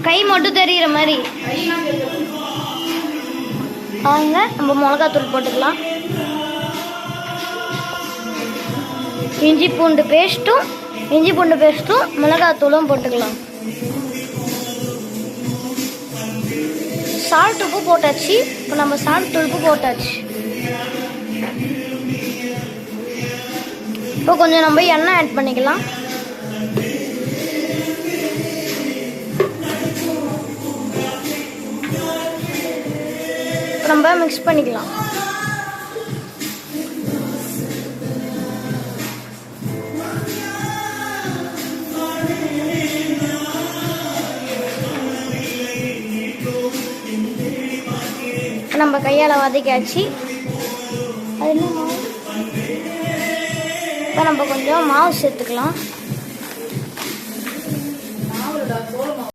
கை மட்டும் தெரிகிற மாதிரி வாங்க. நம்ம மிளகாத்தூள் போட்டுக்கலாம். இஞ்சி பூண்டு பேஸ்ட்டும் மிளகாத்தூளும் போட்டுக்கலாம். சால்ட் உப்பு போட்டாச்சு. இப்போ நம்ம சால்ட் உப்பு போட்டாச்சு. இப்போ கொஞ்சம் நம்ம எண்ணெய் ஆட் பண்ணிக்கலாம். நம்ம மிக்ஸ் பண்ணிக்கலாம். நம்ம கையால் வதக்கியாச்சு. அது என்ன மாவு? இப்போ நம்ம கொஞ்சம் மாவு சேர்த்துக்கலாம்.